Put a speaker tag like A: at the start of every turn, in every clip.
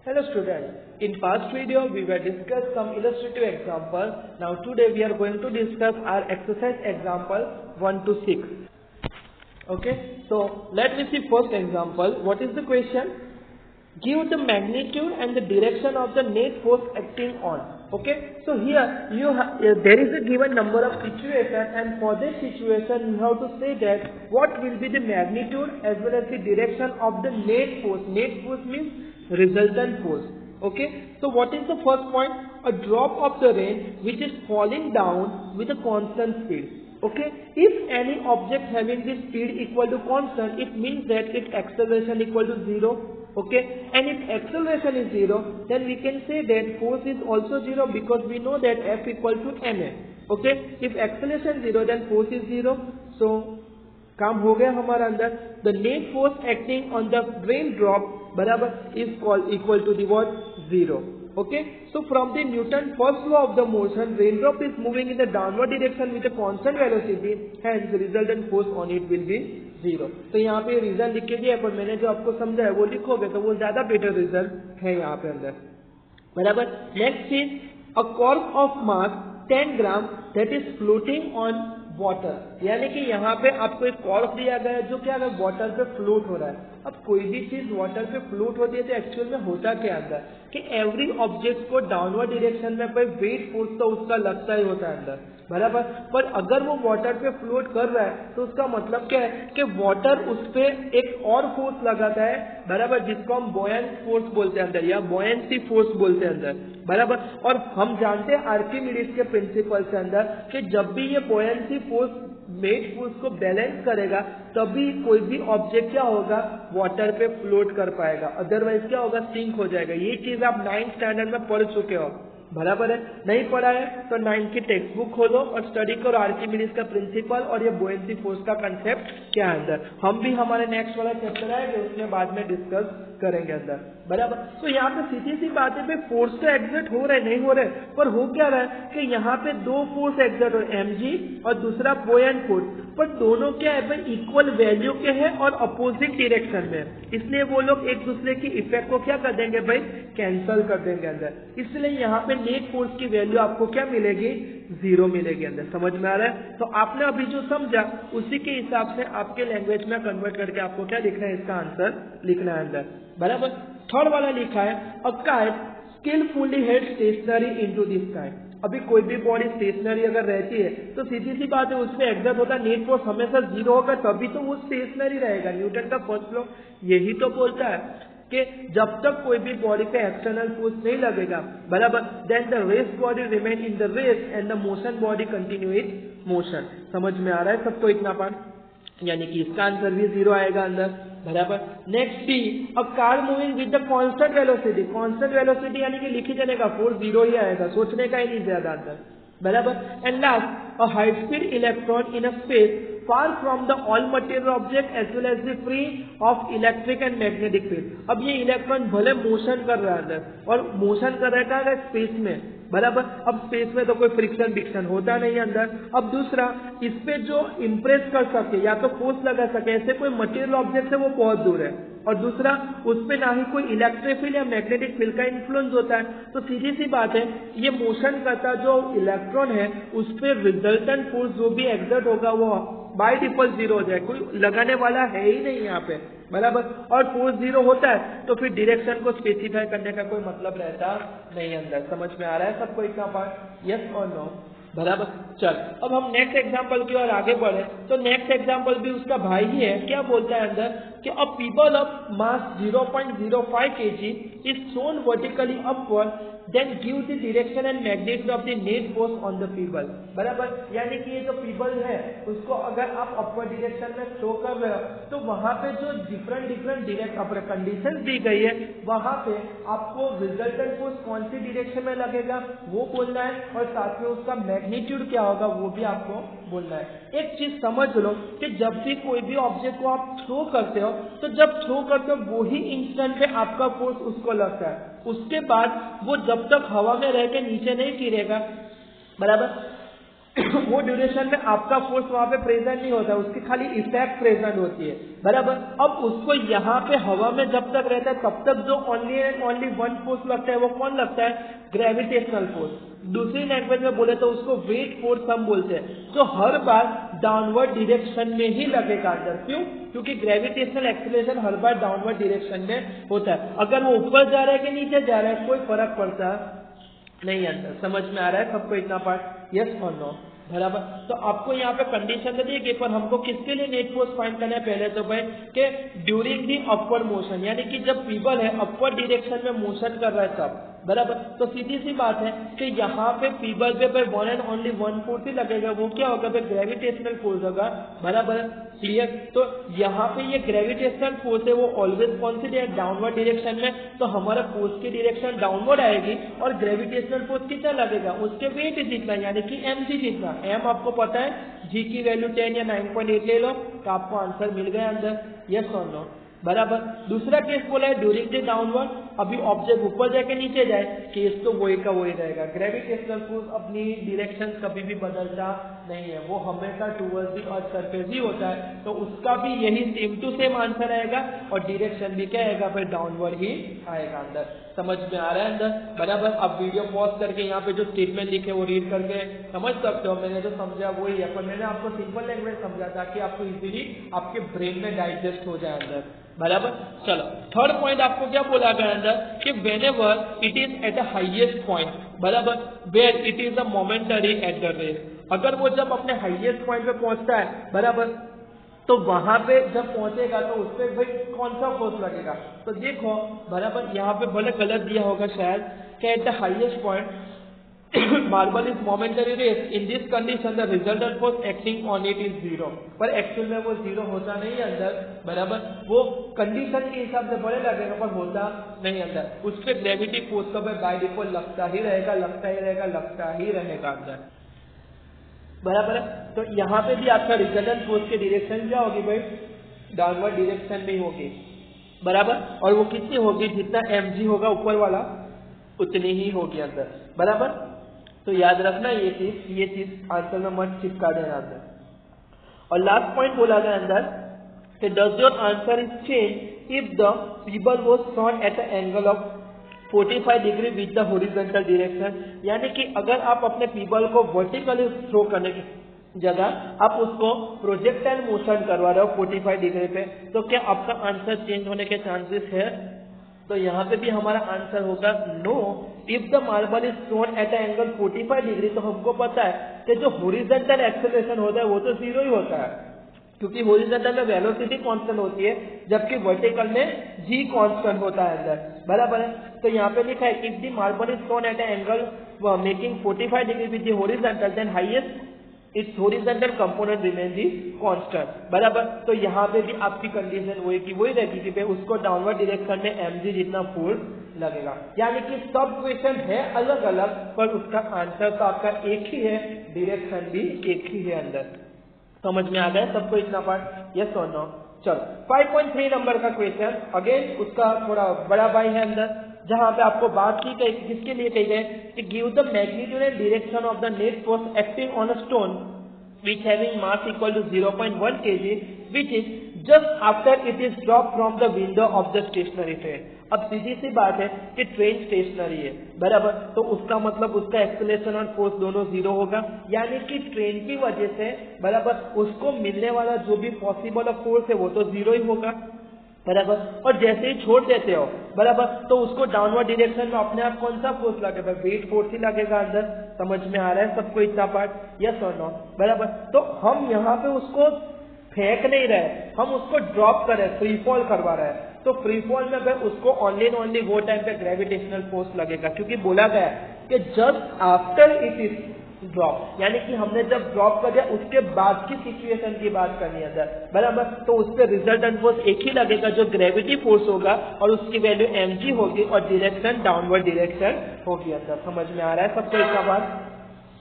A: Hello students, in past video we were discussed some illustrative example. Now today we are going to discuss our exercise example 1 to 6. Okay, so let me see first example. What is the question? Give the magnitude and the direction of the net force acting on. Okay, so here there is a given number of situation, and for this situation you have to say that what will be the magnitude as well as the direction of the net force. Net force means resultant force. Okay, so what is the first point? A drop of the rain which is falling down with a constant speed. Okay, if any object having this speed equal to constant, it means that its acceleration equal to 0. Okay, and if acceleration is 0, then we can say that force is also 0, because we know that F equal to ma. Okay, if acceleration 0, then force is 0. So काम हो गया हमारा अंदर. The net force acting on the raindrop बराबर is equal to the what? 0. Okay, so from the Newton first law of the motion, raindrop is moving in the downward direction with a constant velocity, hence the resultant force on it will be 0. तो यहाँ पे reason लिख के दिया, पर मैंने जो आपको समझा है वो लिखोगे तो वो ज्यादा बेटर रिजल्ट है यहाँ पे अंदर. बराबर. Next is a cork of mass 10 gram that is floating on water. यानी कि यहाँ पे आपको एक कॉर्क दिया गया है जो क्या है, वाटर पे फ्लोट हो रहा है. अब कोई भी चीज वाटर पे फ्लोट होती है तो एक्चुअल में होता क्या अंदर कि एवरी ऑब्जेक्ट को डाउनवर्ड डायरेक्शन में भाई वेट फोर्स तो उसका लगता ही होता है अंदर. बराबर. पर अगर वो वाटर पे फ्लोट कर रहा है तो उसका मतलब क्या है कि वाटर उस पे एक और फोर्स लगाता है. बराबर, जिसको हम बॉयंट फोर्स बोलते हैं अंदर, या बॉयंसी फोर्स बोलते हैं अंदर. बराबर. और हम जानते हैं आर्किमिडीज के प्रिंसिपल से अंदर कि जब भी ये बॉयंसी फोर्स वेट फोर्स को बैलेंस करेगा तभी कोई भी ऑब्जेक्ट क्या होगा, वाटर पे फ्लोट कर पाएगा. अदरवाइज क्या होगा, सिंक हो जाएगा. ये चीज आप 9th स्टैंडर्ड में पढ़ चुके हो. बराबर है. नहीं पढ़ा है तो 9th की टेक्स्ट बुक खोलो और स्टडी करो आर्किमिडीज का प्रिंसिपल और ये बॉयंसी फोर्स का कंसेप्ट क्या है अंदर. हम भी हमारे नेक्स्ट वाला चैप्टर आएगा उसमें बाद में डिस्कस करेंगे अंदर. बराबर. तो यहाँ पे सीधी सी बात है, फोर्स तो एग्जर्ट हो रहे नहीं हो रहे, पर हो क्या रहा है कि यहाँ पे दो फोर्स एग्जर्ट हो, mg और दूसरा बॉयंट फोर्स, पर दोनों क्या है भाई इक्वल वैल्यू के हैं और अपोजिट डायरेक्शन में. इसलिए वो लोग एक दूसरे की इफेक्ट को क्या कर देंगे भाई, कैंसल कर देंगे अंदर. इसलिए यहाँ पे नेट फोर्स की वैल्यू आपको क्या मिलेगी, 0 मिलेगी अंदर. समझ में आ रहा है. तो आपने अभी जो समझा उसी के हिसाब से आपके लैंग्वेज में कन्वर्ट करके आपको क्या लिखना है, इसका आंसर लिखना है अंदर. बराबर. थर्ड वाला लिखा है a kite skilfully head stationary into the sky. अभी कोई भी बॉडी स्टेशनरी अगर रहती है तो सीधी सी बात है उसमें एग्जर्ट होता है नेट फोर्स हमेशा 0 होगा, तभी तो वो स्टेशनरी रहेगा. न्यूटन का फर्स्ट लॉ यही तो बोलता है कि जब तक कोई भी बॉडी पे एक्सटर्नल फोर्स नहीं लगेगा, बराबर, then the rest body remain in the rest and the motion body continue it motion. समझ में आ रहा है सबको इतना पार्ट, यानी कि इसका आंसर भी 0 आएगा अंदर. बराबर. Next D a car moving with the constant velocity. Constant velocity यानी कि लिखी जाने का फोर्स 0 ही आएगा, सोचने का ही नहीं ज्यादा अंदर. बराबर. And last a high speed electron in a space far from the all material object as well as the free of electric and magnetic field. अब ये इलेक्ट्रॉन भले मोशन कर रहा है और मोशन कर रहा है स्पेस में. बराबर. अब स्पेस में तो कोई फ्रिक्शन बिक्शन होता नहीं अंदर. अब दूसरा, इस पे जो इम्प्रेस कर सके या तो फोर्स लगा सके ऐसे कोई मटेरियल ऑब्जेक्ट है वो बहुत दूर है. और दूसरा, उस पे ना ही कोई इलेक्ट्रिक फील्ड या मैग्नेटिक फील्ड का इन्फ्लुएंस होता है. तो सीधी सी बात है, ये मोशन करता जो इलेक्ट्रॉन है उस पे रिजल्टेंट फोर्स जो भी एक्सर्ट होगा वो बाय डिफॉल्ट 0 हो जाए. कोई लगाने वाला है ही नहीं यहाँ पे. बराबर. और फोर्स 0 होता है तो फिर डायरेक्शन को स्पेसिफाई करने का कोई मतलब रहता नहीं अंदर. समझ में आ रहा है सबको इतना पार्ट, यस और नो. बराबर. चल अब हम नेक्स्ट एग्जांपल की ओर आगे बढ़े. तो नेक्स्ट एग्जांपल भी उसका भाई ही है. क्या बोलता है अंदर कि a pebble of mass 0.05 kg is thrown vertically upward, then give the direction and magnitude of the net force on the pebble. बराबर. यानी कि ये जो पीबल है उसको अगर आप अपवर्ड डायरेक्शन में थ्रो कर रहे हो तो वहां पे जो डिफरेंट डायरेक्ट कंडीशन दी गई है वहां पे आपको रिजल्टेंट फोर्स कौन सी डायरेक्शन में लगेगा वो बोलना है, और साथ में उसका मैग्नीट्यूड क्या होगा वो भी आपको बोलना है. एक चीज समझ लो कि जब भी कोई भी ऑब्जेक्ट को आप थ्रो करते हो तो जब थ्रो करते हो वो ही इंस्टेंट पे आपका फोर्स उसको लगता है. उसके बाद वो जब तक हवा में रह के नीचे नहीं गिरेगा, बराबर, वो ड्यूरेशन में आपका फोर्स वहां पे प्रेजेंट नहीं होता, उसकी खाली इफेक्ट प्रेजेंट होती है, बराबर। अब उसको यहाँ पे हवा में जब तक रहता है तब तक जो only and only one force लगता है वो कौन लगता है? Gravitational force. दूसरी लैंग्वेज में बोले तो उसको वेट फोर्स हम बोलते हैं, जो हर बार डाउनवर्ड डायरेक्शन में ही लगेगा अंदर। क्यों? क्योंकि ग्रेविटेशनल एक्सीलरेशन हर बार डाउनवर्ड डायरेक्शन में होता है। अगर वो ऊपर जा रहा है कि नीचे जा रहा है कोई फर्क पड़ता नहीं अंदर। समझ में आ रहा है सबको इतना पार्ट? यस और नो, बराबर। तो आपको यहाँ पे कंडीशन तो देखिए, पर हमको किसके लिए नेट फोर्स फाइंड करना है? पहले तो भाई कि ड्यूरिंग दी अपवर्ड मोशन, यानी कि जब पीबल है अपवर्ड डायरेक्शन में मोशन कर रहा है तब, बराबर। तो सीधी सी बात है कि यहाँ पे पीबल पे भाई one and only one force ही लगेगा, वो क्या होगा भाई? ग्रेविटेशनल फोर्स होगा, बराबर। क्लियर? तो यहाँ पे ये ग्रेविटेशनल फोर्स है वो ऑलवेज कौन सी डाउनवर्ड डायरेक्शन में, तो हमारा फोर्स की डायरेक्शन डाउनवर्ड आएगी और ग्रेविटेशनल फोर्स कितना लगेगा? उसके वेट जितना, यानी कि mg जितना। m आपको पता है, g की वैल्यू 10 या 9.8 ले लो तो आपको आंसर मिल गया अंदर। यस और नो, बराबर। दूसरा केस बोला है ड्यूरिंग द डाउनवर्ड, अभी ऑब्जेक्ट ऊपर जाके नीचे जाए, केस तो वही का वही रहेगा। ग्रेविटेशनल फोर्स अपनी डायरेक्शन कभी भी बदलता नहीं है, वो हमेशा टुवर्ड्स द अर्थ सरफेस ही होता है, तो उसका भी यही सेम टू सेम आंसर आएगा और डायरेक्शन भी क्या आएगा? फिर डाउनवर्ड ही आएगा अंदर। समझ में आ रहा है अंदर, बराबर। अब वीडियो पॉज करके यहाँ पे जो स्टेटमेंट लिखे वो रीड करके समझ सकते हो। मैंने जो समझा वही है, पर मैंने आपको सिंपल लैंग्वेज समझा ताकि आपको इजीली आपके ब्रेन में डाइजेस्ट हो जाए अंदर, बराबर। चलो थर्ड पॉइंट आपको क्या बोला गया अंदर कि whenever it is at the highest point, बराबर, where it is a momentary at the rest. अगर वो जब अपने हाईएस्ट पॉइंट पे पहुंचता है, बराबर, तो वहां पे जब पहुंचेगा तो उस पर भाई कौन सा फोर्स लगेगा? तो देखो, बराबर, यहाँ पे भले गलत दिया होगा शायद कि at the highest point marble is momentary rest, in this condition the resultant force acting on it is zero. पर एक्चुअल में वो जीरो होता नहीं है अंदर, बराबर। वो कंडीशन के हिसाब से भले लगेगा पर होता नहीं अंदर। उस पर ग्रेविटी फोर्स का बाय डिफॉल्ट लगता ही रहेगा, लगता ही रहेगा, लगता ही रहेगा अंदर, बराबर है। तो यहाँ पे भी आपका रिजल्टेंट फोर्स की डायरेक्शन क्या होगी भाई? डाउनवर्ड डायरेक्शन में होगी, बराबर। और वो कितनी होगी? जितना mg होगा ऊपर वाला उतनी ही होगी अंदर, बराबर। तो याद रखना ये चीज आंसर में मत चिपका देना अंदर। और लास्ट पॉइंट बोला गया अंदर कि does your answer is change if the pebble was thrown at an angle of 45 degree with the horizontal direction, यानी कि अगर आप अपने पीबल को वर्टिकली थ्रो करने की जगह आप उसको प्रोजेक्टाइल मोशन करवा रहे हो 45 डिग्री पे, तो क्या आपका आंसर चेंज होने के चांसेस है? तो यहाँ पे भी हमारा आंसर होगा no. If the marble is thrown at angle 45 degree, तो हमको पता है कि जो हॉरिजॉन्टल एक्सेलरेशन होता है वो तो जीरो ही होता है, क्योंकि हॉरिजॉन्टल में वेलोसिटी कांस्टेंट होती है जबकि वर्टिकल में g कांस्टेंट होता है अंदर, बराबर है। तो यहाँ पे लिखा है if the marble is thrown at angle making 45 degree with the horizontal then highest its horizontal component remain the constant, बराबर। तो यहाँ पे भी आपकी कंडीशन वही की वही रहेगी कि भाई उसको डाउनवर्ड डायरेक्शन में mg जितना फोर्स लगेगा। यानी कि सब क्वेश्चन है अलग अलग पर उसका आंसर तो आपका एक ही है, डायरेक्शन भी एक ही है अंदर। समझ में आ गया सबको इतना पार्ट? यस और नो। चलो 5.3 नंबर का क्वेश्चन, अगेन उसका थोड़ा बड़ा भाई है अंदर, जहां पे आपको बात की गई किसके लिए कही गई कि give the magnitude and direction of the net force acting on a stone which having mass equal to 0.1 kg which is just after it is dropped from the window of the stationary train। अब सीधी सी बात है कि train stationery है, बराबर, तो उसका मतलब उसका एक्सेलरेशन और फोर्स दोनों जीरो होगा, यानी कि ट्रेन की वजह से, बराबर, उसको मिलने वाला जो भी पॉसिबल फोर्स है वो तो जीरो ही होगा, बराबर। और जैसे ही छोड़ देते हो, बराबर, तो उसको डाउनवर्ड डायरेक्शन में अपने आप कौन सा फोर्स लगेगा? वेट फोर्स ही लगेगा अंदर। समझ में आ रहा है सबको इतना पार्ट? यस और नो, बराबर। तो हम यहाँ पे उसको फेंक नहीं रहे, हम उसको ड्रॉप कर रहे, फ्री फॉल करवा रहे हैं। तो फ्री फॉल में भाई उसको ओनली एंड ओनली वो टाइम पे ग्रेविटेशनल फोर्स लगेगा, क्योंकि बोला गया है कि just after it is drop, यानी कि हमने जब ड्रॉप कर दिया उसके बाद की सिचुएशन की बात करनी है अंदर, बराबर। तो उस पर रिजल्टेंट फोर्स एक ही लगेगा जो ग्रेविटी फोर्स होगा और उसकी वैल्यू mg होगी और डायरेक्शन डाउनवर्ड डायरेक्शन होगी अंदर। समझ में आ रहा है सबको इसका बात?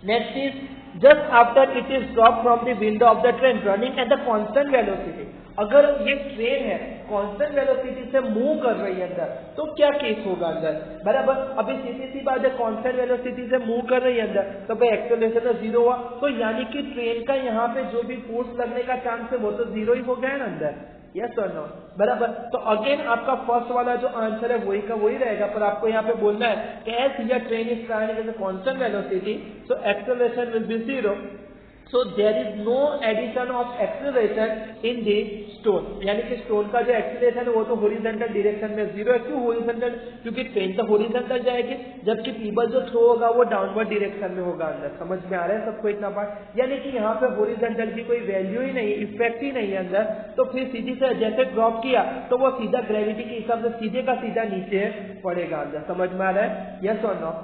A: Next is just after it is drop from the window of the train running at the constant velocity. अगर ये ट्रेन है कांस्टेंट वेलोसिटी से मूव कर रही है अंदर, तो क्या केस होगा अंदर, बराबर। अभी सीधी सी बात है, कांस्टेंट वेलोसिटी से मूव कर रही है अंदर, तो भाई एक्सेलरेशन तो जीरो हुआ, तो यानी कि ट्रेन का यहाँ पे जो भी फोर्स लगने का चांस है वो तो जीरो ही हो गया ना अंदर, यस और नो, बराबर। तो अगेन आपका फर्स्ट वाला जो आंसर है वही का वही रहेगा, पर आपको यहाँ पे बोलना है कि as here train is travelling at a constant velocity, so acceleration will be zero, so there is no addition of acceleration in the stone, यानी कि स्टोन का जो एक्सीलरेशन है वो तो हॉरिजॉन्टल डायरेक्शन में जीरो है। क्यों हॉरिजॉन्टल? क्योंकि ट्रेन तो हॉरिजॉन्टल जाएगी, जबकि पीबल जो थ्रो होगा वो डाउनवर्ड डायरेक्शन में होगा अंदर। समझ में आ रहा है सबको इतना पार्ट? यानी कि यहाँ पे हॉरिजॉन्टल की कोई वैल्यू ही नहीं, इफेक्ट ही नहीं है अंदर, तो फिर सीधी से जैसे ड्रॉप किया तो वो सीधा ग्रेविटी के हिसाब से सीधे का सीधा नीचे पड़ेगा अंदर। समझ में आ रहा है, यस और नो,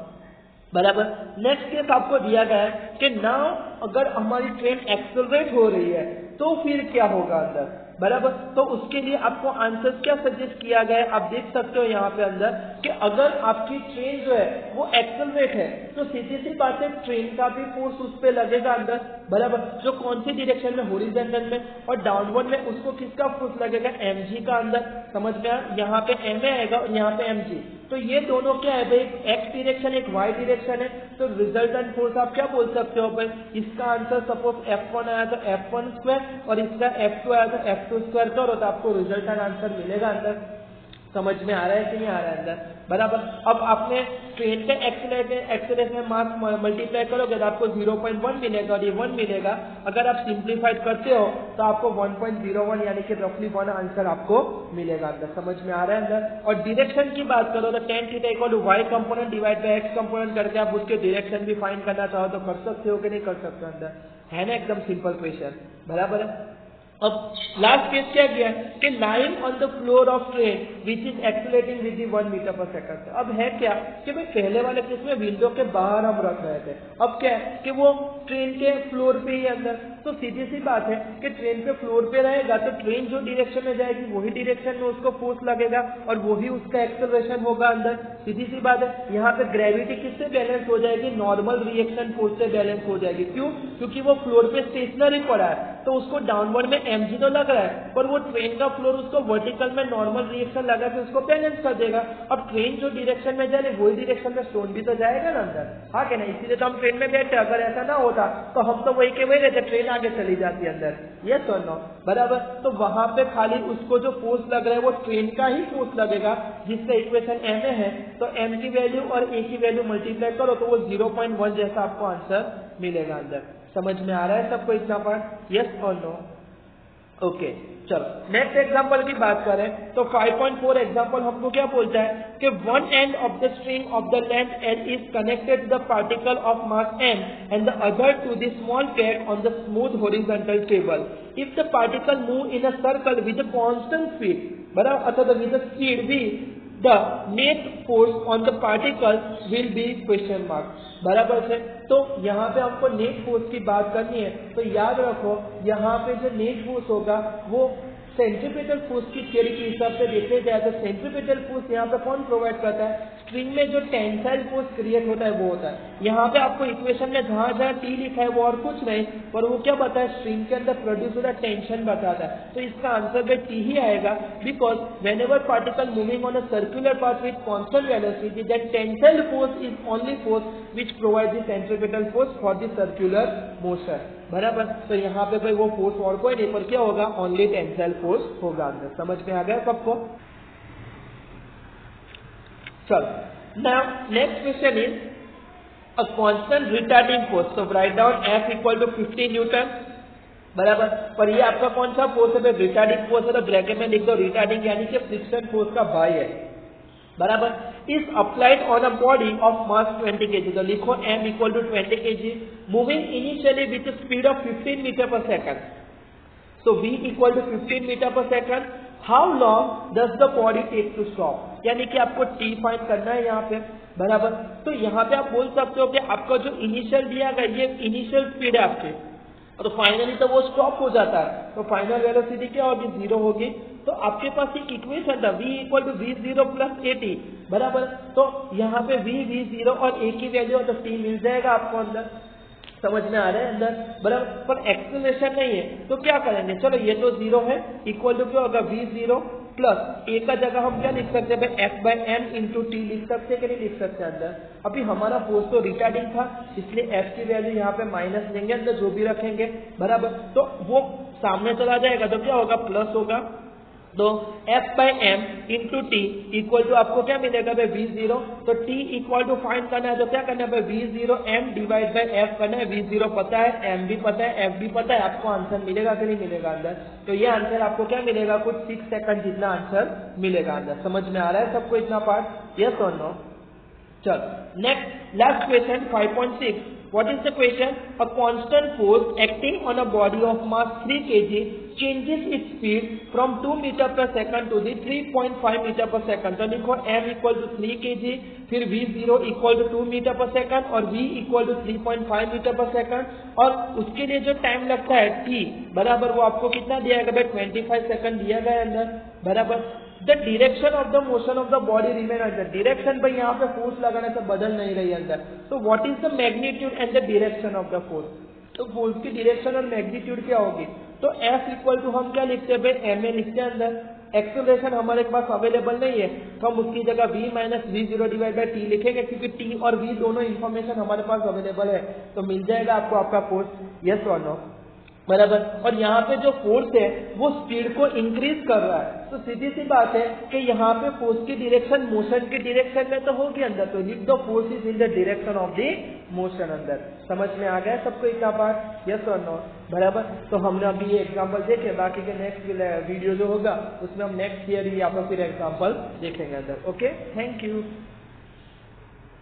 A: बराबर। नेक्स्ट केस आपको दिया गया है कि नाउ अगर हमारी ट्रेन एक्सेलरेट हो रही है तो फिर क्या होगा अंदर, बराबर। तो उसके लिए आपको आंसर क्या सजेस्ट किया गया है, आप देख सकते हो यहाँ पे अंदर कि अगर आपकी ट्रेन जो है वो एक्सेलरेट है तो सीधी सी बात है ट्रेन का भी फोर्स उस पर लगेगा अंदर, बराबर। जो कौन सी डायरेक्शन में, हॉरिजॉन्टल में, और डाउनवर्ड में उसको किसका फोर्स लगेगा, mg का अंदर। समझ में आ, यहाँ पे ma आएगा और यहाँ पे mg, तो ये दोनों क्या है भाई, एक्स डायरेक्शन एक वाई डायरेक्शन है, तो रिजल्टेंट फोर्स आप क्या बोल सकते हो भाई, इसका आंसर सपोज F1 आया तो F1 स्क्वायर और इसका F2 आया तो F2 स्क्वायर करो तो आपको रिजल्टेंट आंसर मिलेगा अंदर। समझ में आ रहा है कि नहीं आ रहा है अंदर, बराबर। अब आपने ट्रेन के एक्सेलरेशन मास मल्टीप्लाई करोगे तो आपको 0.1 मिलेगा और ये 1 मिलेगा। अगर आप सिंप्लीफाइड करते हो तो आपको 1.01 यानी कि रफली 1 आंसर आपको मिलेगा अंदर। समझ में आ रहा है अंदर। और डायरेक्शन की बात करो तो tan theta equal to y component divide by x component करके आप उसके डायरेक्शन भी फाइंड करना चाहो तो कर सकते हो कि नहीं कर सकते अंदर, है ना, एकदम सिंपल क्वेश्चन, बराबर है। अब लास्ट केस क्या किया कि line on the floor of train which is accelerating with 1 metre per second. अब है क्या कि भाई पहले वाले केस में विंडो के बाहर हम रख रहे थे, अब क्या है कि वो ट्रेन के फ्लोर पे ही अंदर, तो सीधी सी बात है कि ट्रेन पे फ्लोर पे रहेगा तो ट्रेन जो डायरेक्शन में जाएगी वही डायरेक्शन में उसको फोर्स लगेगा और वही उसका एक्सेलरेशन होगा अंदर। सीधी सी बात है, यहाँ पे ग्रेविटी किससे बैलेंस हो जाएगी, नॉर्मल रिएक्शन फोर्स से बैलेंस हो जाएगी। क्यों? क्योंकि वो फ्लोर पे स्टेशनरी पड़ा है तो उसको डाउनवर्ड में mg तो लग रहा है, पर वो ट्रेन का फ्लोर उसको वर्टिकल में नॉर्मल रिएक्शन लगा के उसको बैलेंस कर देगा। अब ट्रेन जो डायरेक्शन में जा रही वही डायरेक्शन में स्टोन भी तो जाएगा ना अंदर, हाँ क्या नहीं, इसीलिए तो हम ट्रेन में बैठे। अगर ऐसा ना होता तो हम तो वही के वही रहते, ट्रेन आगे चली जाती अंदर, यस और नो, बराबर। तो वहां पे खाली उसको जो फोर्स लग रहा है वो ट्रेन का ही फोर्स लगेगा, जिसका इक्वेशन ma है, तो m की वैल्यू और a की वैल्यू मल्टीप्लाई करो तो वो 0.1 जैसा आपको आंसर मिलेगा अंदर। समझ में आ रहा है सबको इतना पार्ट, यस और नो, ओके। चलो नेक्स्ट एग्जांपल की बात करें तो 5.4 एग्जांपल हमको क्या बोलता है कि one end of the string of the length L is connected to the particle of mass m and the other to the small pad on the smooth horizontal table. If the particle move in a circle with a constant speed, बराबर, अथवा with a speed v, the net force on the particle will be question mark, बराबर से। तो यहाँ पे हमको net force की बात करनी है तो याद रखो यहाँ पे जो नेट फोर्स होगा वो सेंट्रीपिटल फोर्स की थ्योरी के हिसाब से देखे जाए तो सेंट्रीपिटल फोर्स यहाँ पे कौन प्रोवाइड करता है, स्ट्रिंग में जो टेंसाइल फोर्स क्रिएट होता है वो होता है। यहाँ पे आपको इक्वेशन में जहाँ जहाँ टी लिखा है वो और कुछ नहीं, पर वो क्या बताता है, स्ट्रिंग के अंदर प्रोड्यूस होता टेंशन बताता है। तो इसका आंसर में टी ही आएगा, because when ever particle moving on a circular path with constant velocity that tensile force is only force which provide the centripetal force for the circular motion, बराबर। तो यहाँ पे भाई वो फोर्स और कोई नहीं, पर क्या होगा, ओनली टेंसाइल फोर्स होगा अंदर। समझ में आ गया सबको? चलो now next question is a constant retarding force, तो write down F equal to 50 newton, बराबर। पर ये आपका कौन सा फोर्स है, रिटार्डिंग फोर्स है, तो ब्रैकेट में लिख दो रिटार्डिंग यानी कि फ्रिक्शन फोर्स का भाई है, बराबर। Is applied on a body of mass 20 kg, तो लिखो m equal to 20 kg moving initially with speed of 15 metre per second, so v equal to 15 metre per second. How long does the body take to stop, यानी कि आपको t find करना है यहाँ पे, बराबर। तो यहाँ पे आप बोल सकते हो कि आपका जो इनिशियल दिया गया ये इनिशियल स्पीड है आपके, तो फाइनली तो वो स्टॉप हो जाता है, तो फाइनल वेलोसिटी क्या होगी, 0 होगी। तो आपके पास एक इक्वेशन था v equal to v0 plus at, बराबर। तो यहाँ पे v v0 और a की वैल्यू तो t मिल जाएगा आपको अंदर, समझ में आ रहा है अंदर, बराबर। पर एक्सेलरेशन नहीं है तो क्या करेंगे, चलो ये तो 0 है, इक्वल टू क्या होगा v0 प्लस ए का जगह हम क्या लिख सकते हैं, F by M into T लिख सकते हैं कि नहीं लिख सकते अंदर। अभी हमारा फोर्स तो रिटार्डिंग था, इसलिए एफ की वैल्यू यहाँ पे माइनस लेंगे अंदर जो भी रखेंगे, बराबर। तो वो सामने चला जाएगा तो क्या होगा, प्लस होगा। तो F by M into T equal to आपको क्या मिलेगा भाई v0, तो t इक्वल टू फाइंड करना है तो क्या करना है भाई v0 m divide by f करना है। v0 पता है, m भी पता है, f भी पता है, आपको आंसर मिलेगा कि नहीं मिलेगा अंदर। तो ये आंसर आपको क्या मिलेगा, कुछ 6 सेकंड जितना आंसर मिलेगा अंदर। समझ में आ रहा है सबको इतना पार्ट, यस और नो। चलो next last question 5.6. What is the question? A constant force acting on a body of mass 3 kg changes its speed from 2 meter per second to the 3.5 meter per second. तो लिखो m equal to 3 kg, फिर v0 equal to 2 metre per second और v equal to 3.5 metre per second, और उसके लिए जो time लगता है t बराबर, वो आपको कितना दिया गया भाई 25 सेकंड दिया गया अंदर, बराबर। The direction of the motion of the body remain अंदर, डिरेक्शन भाई यहाँ पे फोर्स लगाने से बदल नहीं रही अंदर। तो what is the magnitude and the direction of the force, तो फोर्स की डिरेक्शन और मैग्नीट्यूड क्या होगी, तो F इक्वल टू हम क्या लिखते हैं भाई ma लिखते हैं अंदर। एक्सेलरेशन हमारे पास अवेलेबल नहीं है तो हम उसकी जगह v minus v0 divide by T लिखेंगे, क्योंकि t और v दोनों इन्फॉर्मेशन हमारे पास अवेलेबल है, तो मिल जाएगा आपको आपका फोर्स, यस और नो, बराबर। और यहाँ पे जो फोर्स है वो स्पीड को इंक्रीज कर रहा है, तो सीधी सी बात है कि यहाँ पे फोर्स की डायरेक्शन मोशन की डायरेक्शन में तो होगी अंदर, तो लिख दो force is in the direction of the motion अंदर। समझ में आ गया सबको इतना पार्ट, यस और नो, बराबर। तो हमने अभी ये एग्जांपल देखे, बाकी के नेक्स्ट वीडियो जो होगा उसमें हम नेक्स्ट थियरी या फिर एग्जांपल देखेंगे अंदर। Okay, thank you.